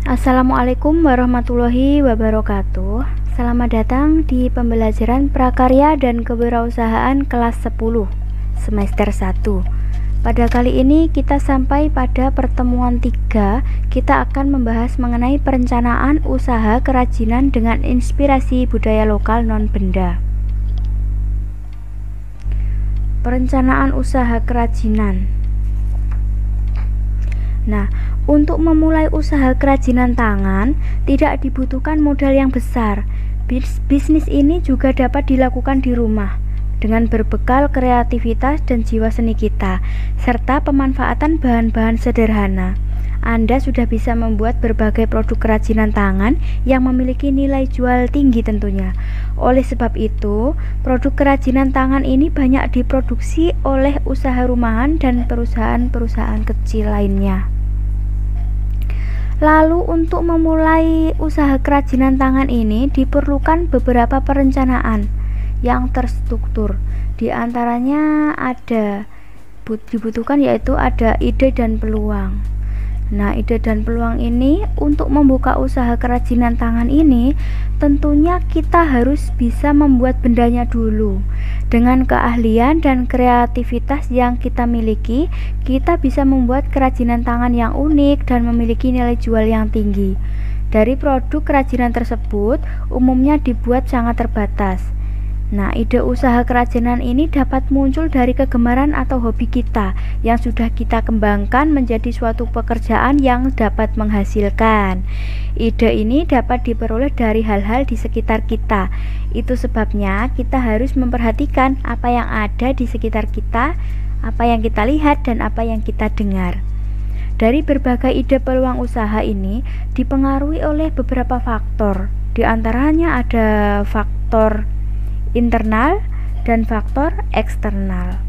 Assalamualaikum warahmatullahi wabarakatuh. Selamat datang di pembelajaran prakarya dan kewirausahaan kelas 10 semester 1. Pada kali ini kita sampai pada pertemuan 3. Kita akan membahas mengenai perencanaan usaha kerajinan dengan inspirasi budaya lokal non-benda. Perencanaan usaha kerajinan. Nah, untuk memulai usaha kerajinan tangan tidak dibutuhkan modal yang besar. Bisnis ini juga dapat dilakukan di rumah dengan berbekal kreativitas dan jiwa seni kita, serta pemanfaatan bahan-bahan sederhana. Anda sudah bisa membuat berbagai produk kerajinan tangan yang memiliki nilai jual tinggi tentunya. Oleh sebab itu, produk kerajinan tangan ini banyak diproduksi oleh usaha rumahan dan perusahaan-perusahaan kecil lainnya. Lalu untuk memulai usaha kerajinan tangan ini diperlukan beberapa perencanaan yang terstruktur. Di antaranya dibutuhkan yaitu ada ide dan peluang. Nah, ide dan peluang ini untuk membuka usaha kerajinan tangan ini tentunya kita harus bisa membuat bendanya dulu. Dengan keahlian dan kreativitas yang kita miliki, kita bisa membuat kerajinan tangan yang unik dan memiliki nilai jual yang tinggi. Dari produk kerajinan tersebut umumnya dibuat sangat terbatas. Nah, ide usaha kerajinan ini dapat muncul dari kegemaran atau hobi kita yang sudah kita kembangkan menjadi suatu pekerjaan yang dapat menghasilkan. Ide ini dapat diperoleh dari hal-hal di sekitar kita. Itu sebabnya kita harus memperhatikan apa yang ada di sekitar kita, apa yang kita lihat dan apa yang kita dengar. Dari berbagai ide peluang usaha ini dipengaruhi oleh beberapa faktor. Di antaranya ada faktor internal dan faktor eksternal.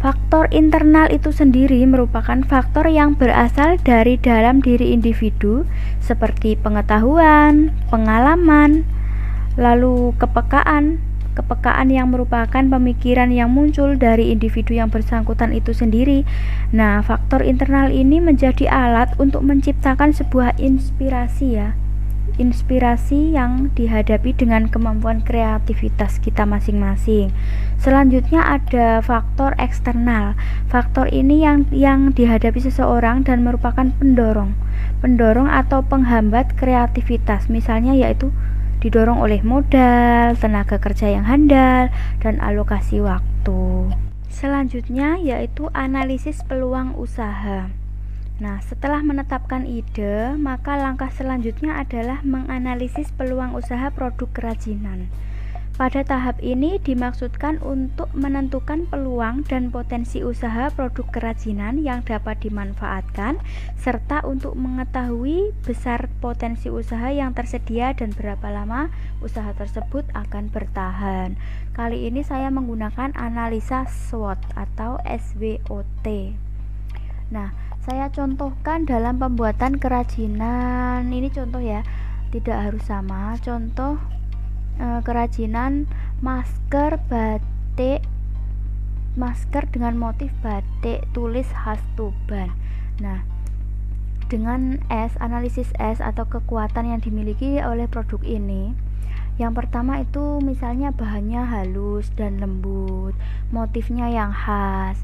Faktor internal itu sendiri merupakan faktor yang berasal dari dalam diri individu seperti pengetahuan, pengalaman, lalu kepekaan yang merupakan pemikiran yang muncul dari individu yang bersangkutan itu sendiri. Nah, faktor internal ini menjadi alat untuk menciptakan sebuah inspirasi yang dihadapi dengan kemampuan kreativitas kita masing-masing. Selanjutnya ada faktor eksternal. Faktor ini yang dihadapi seseorang dan merupakan pendorong atau penghambat kreativitas. Misalnya yaitu didorong oleh modal, tenaga kerja yang handal, dan alokasi waktu. Selanjutnya yaitu analisis peluang usaha. Nah, setelah menetapkan ide, maka langkah selanjutnya adalah menganalisis peluang usaha produk kerajinan. Pada tahap ini dimaksudkan untuk menentukan peluang dan potensi usaha produk kerajinan yang dapat dimanfaatkan, serta untuk mengetahui besar potensi usaha yang tersedia dan berapa lama usaha tersebut akan bertahan. Kali ini saya menggunakan analisa SWOT atau SWOT. Nah, saya contohkan dalam pembuatan kerajinan. Ini contoh ya, tidak harus sama. Contoh kerajinan masker batik, masker dengan motif batik tulis khas Tuban. Nah, dengan analisis S atau kekuatan yang dimiliki oleh produk ini, yang pertama itu misalnya bahannya halus dan lembut, motifnya yang khas,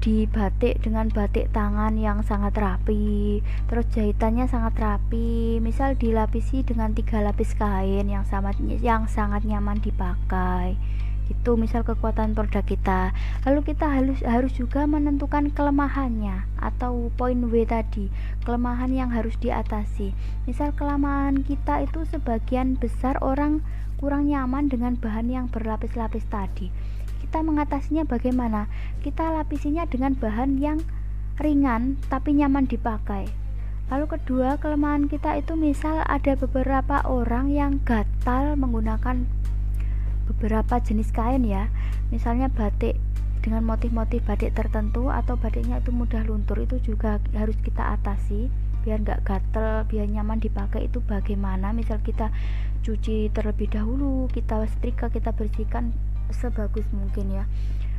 dibatik dengan batik tangan yang sangat rapi, terus jahitannya sangat rapi, misal dilapisi dengan 3 lapis kain yang sangat nyaman dipakai. Itu misal kekuatan produk kita. Lalu kita harus juga menentukan kelemahannya atau poin W tadi, kelemahan yang harus diatasi. Misal kelemahan kita itu sebagian besar orang kurang nyaman dengan bahan yang berlapis-lapis tadi. Kita mengatasinya bagaimana? Kita lapisinya dengan bahan yang ringan tapi nyaman dipakai. Lalu kedua, kelemahan kita itu misal ada beberapa orang yang gatal menggunakan beberapa jenis kain ya, misalnya batik dengan motif-motif batik tertentu atau batiknya itu mudah luntur, itu juga harus kita atasi biar nggak gatel, biar nyaman dipakai. Itu bagaimana? Misal kita cuci terlebih dahulu, kita setrika, kita bersihkan sebagus mungkin ya.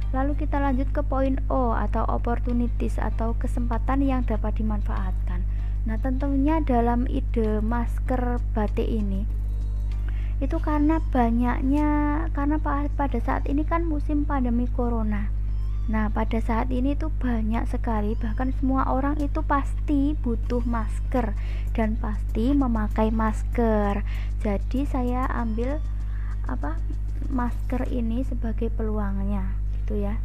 Lalu kita lanjut ke poin O atau opportunities atau kesempatan yang dapat dimanfaatkan. Nah, tentunya dalam ide masker batik ini itu karena pada saat ini kan musim pandemi corona. Nah, pada saat ini tuh banyak sekali, bahkan semua orang itu pasti butuh masker dan pasti memakai masker. Jadi saya ambil masker ini sebagai peluangnya gitu ya.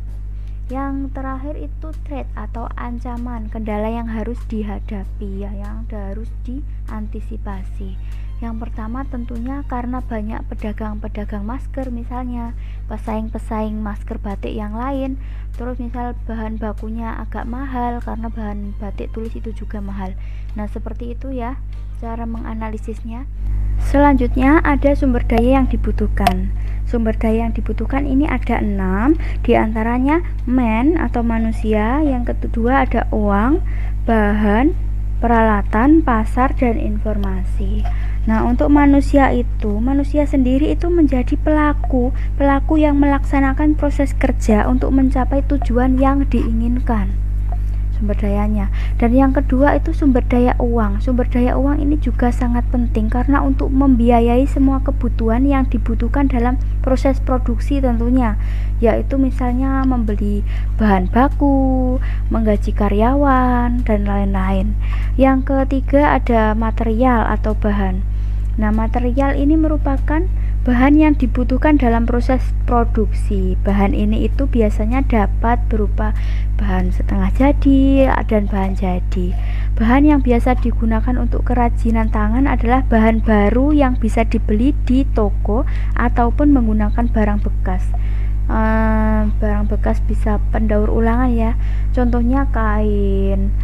Yang terakhir itu threat atau ancaman, kendala yang harus dihadapi ya, yang harus diantisipasi. Yang pertama tentunya karena banyak pedagang-pedagang masker, misalnya pesaing-pesaing masker batik yang lain. Terus misal bahan bakunya agak mahal karena bahan batik tulis itu juga mahal. Nah, seperti itu ya cara menganalisisnya. Selanjutnya ada sumber daya yang dibutuhkan. Sumber daya yang dibutuhkan ini ada 6, diantaranya atau manusia, yang kedua ada uang, bahan, peralatan, pasar, dan informasi. Nah, untuk manusia sendiri itu menjadi pelaku yang melaksanakan proses kerja untuk mencapai tujuan yang diinginkan. Sumber dayanya. Dan yang kedua itu sumber daya uang. Sumber daya uang ini juga sangat penting karena untuk membiayai semua kebutuhan yang dibutuhkan dalam proses produksi tentunya, yaitu misalnya membeli bahan baku, menggaji karyawan, dan lain-lain. Yang ketiga ada material atau bahan. Nah, material ini merupakan bahan yang dibutuhkan dalam proses produksi. Bahan ini itu biasanya dapat berupa bahan setengah jadi dan bahan jadi. Bahan yang biasa digunakan untuk kerajinan tangan adalah bahan baru yang bisa dibeli di toko ataupun menggunakan barang bekas. Barang bekas bisa pendaur ulangan ya. Contohnya kain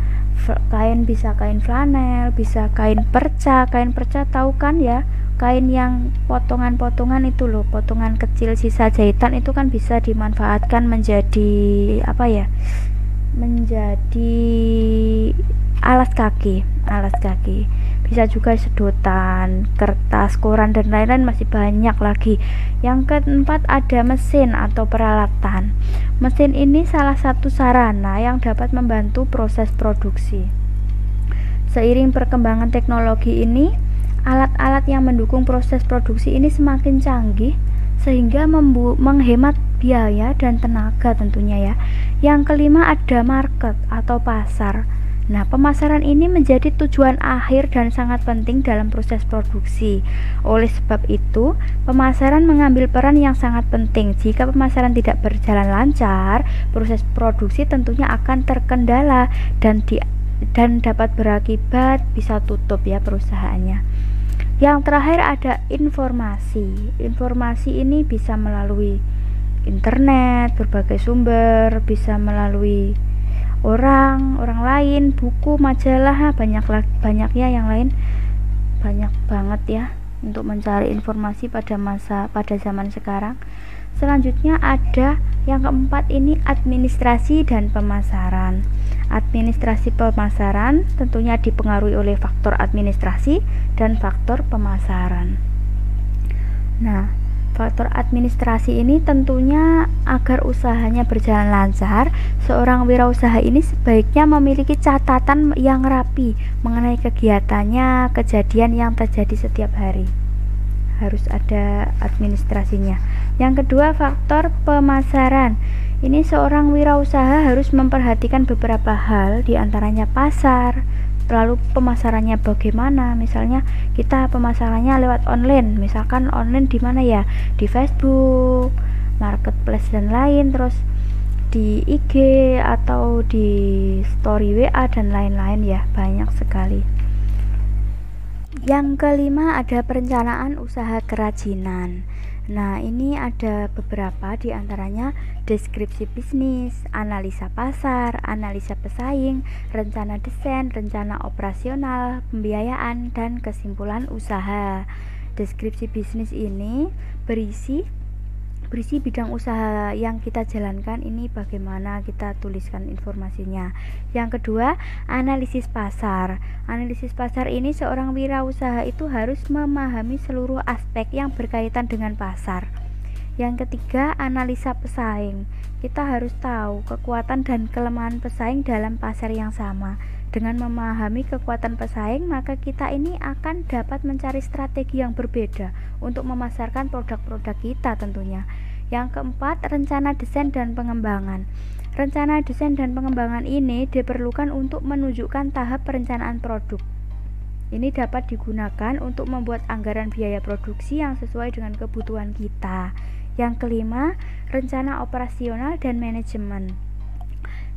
bisa kain flanel, bisa kain perca. Kain perca tahu kan ya, kain yang potongan-potongan itu loh, potongan kecil sisa jahitan itu kan bisa dimanfaatkan menjadi menjadi alas kaki. Bisa juga sedotan, kertas, koran, dan lain-lain, masih banyak lagi. Yang keempat ada mesin atau peralatan. Mesin ini salah satu sarana yang dapat membantu proses produksi. Seiring perkembangan teknologi ini, alat-alat yang mendukung proses produksi ini semakin canggih sehingga menghemat biaya dan tenaga tentunya ya. Yang kelima ada market atau pasar. Nah, pemasaran ini menjadi tujuan akhir dan sangat penting dalam proses produksi. Oleh sebab itu, pemasaran mengambil peran yang sangat penting. Jika pemasaran tidak berjalan lancar, proses produksi tentunya akan terkendala dan dapat berakibat bisa tutup ya perusahaannya. Yang terakhir ada informasi. Informasi ini bisa melalui internet, berbagai sumber, bisa melalui orang lain, buku, majalah, banyaknya yang lain, banyak banget ya untuk mencari informasi pada zaman sekarang. Selanjutnya ada yang keempat ini administrasi dan pemasaran. Administrasi pemasaran tentunya dipengaruhi oleh faktor administrasi dan faktor pemasaran. Nah, faktor administrasi ini tentunya agar usahanya berjalan lancar, seorang wirausaha ini sebaiknya memiliki catatan yang rapi mengenai kegiatannya, kejadian yang terjadi setiap hari. Harus ada administrasinya. Yang kedua, faktor pemasaran. Ini seorang wirausaha harus memperhatikan beberapa hal, diantaranya pasar, lalu pemasarannya bagaimana. Misalnya kita pemasarannya lewat online, misalkan online di mana ya, di Facebook, marketplace dan lain, terus di IG atau di story WA dan lain-lain ya, banyak sekali. Yang kelima ada perencanaan usaha kerajinan. Nah, ini ada beberapa, diantaranya deskripsi bisnis, analisa pasar, analisa pesaing, rencana desain, rencana operasional, pembiayaan, dan kesimpulan usaha. Deskripsi bisnis ini berisi bidang usaha yang kita jalankan, ini bagaimana kita tuliskan informasinya. Yang kedua, analisis pasar. Analisis pasar ini seorang wirausaha itu harus memahami seluruh aspek yang berkaitan dengan pasar. Yang ketiga, analisa pesaing. Kita harus tahu kekuatan dan kelemahan pesaing dalam pasar yang sama. Dengan memahami kekuatan pesaing, maka kita ini akan dapat mencari strategi yang berbeda untuk memasarkan produk-produk kita tentunya. Yang keempat, rencana desain dan pengembangan. Rencana desain dan pengembangan ini diperlukan untuk menunjukkan tahap perencanaan produk. Ini dapat digunakan untuk membuat anggaran biaya produksi yang sesuai dengan kebutuhan kita. Yang kelima, rencana operasional dan manajemen.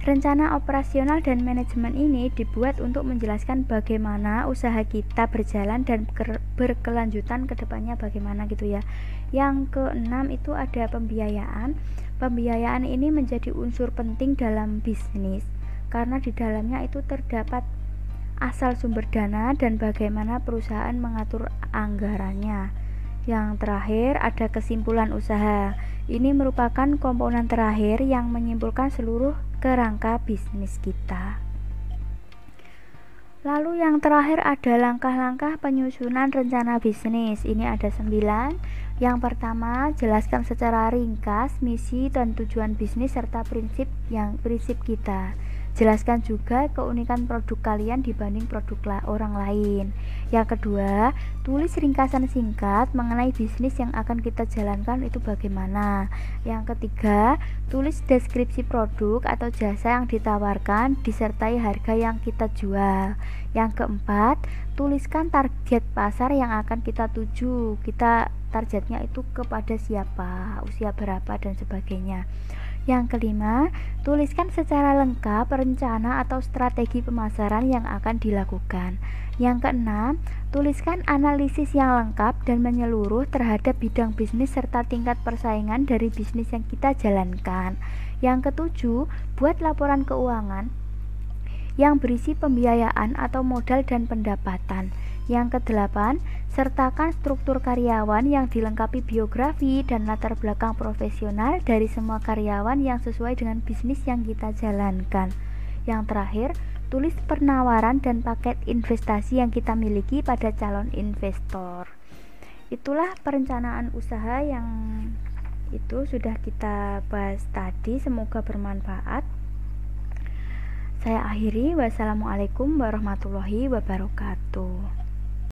Rencana operasional dan manajemen ini dibuat untuk menjelaskan bagaimana usaha kita berjalan dan berkelanjutan ke depannya bagaimana gitu ya. Yang keenam itu ada pembiayaan. Pembiayaan ini menjadi unsur penting dalam bisnis karena di dalamnya itu terdapat asal sumber dana dan bagaimana perusahaan mengatur anggarannya. Yang terakhir ada kesimpulan usaha. Ini merupakan komponen terakhir yang menyimpulkan seluruh kerangka bisnis kita. Lalu yang terakhir ada langkah-langkah penyusunan rencana bisnis. Ini ada 9. Yang pertama, jelaskan secara ringkas misi dan tujuan bisnis serta prinsip kita. Jelaskan juga keunikan produk kalian dibanding produk orang lain. Yang kedua, tulis ringkasan singkat mengenai bisnis yang akan kita jalankan itu bagaimana. Yang ketiga, tulis deskripsi produk atau jasa yang ditawarkan disertai harga yang kita jual. Yang keempat, tuliskan target pasar yang akan kita tuju. Kita targetnya itu kepada siapa, usia berapa dan sebagainya. Yang kelima, tuliskan secara lengkap rencana atau strategi pemasaran yang akan dilakukan. Yang keenam, tuliskan analisis yang lengkap dan menyeluruh terhadap bidang bisnis serta tingkat persaingan dari bisnis yang kita jalankan. Yang ketujuh, buat laporan keuangan yang berisi pembiayaan atau modal dan pendapatan. Yang kedelapan, sertakan struktur karyawan yang dilengkapi biografi dan latar belakang profesional dari semua karyawan yang sesuai dengan bisnis yang kita jalankan. Yang terakhir, tulis penawaran dan paket investasi yang kita miliki pada calon investor. Itulah perencanaan usaha yang itu sudah kita bahas tadi, semoga bermanfaat. Saya akhiri, wassalamualaikum warahmatullahi wabarakatuh.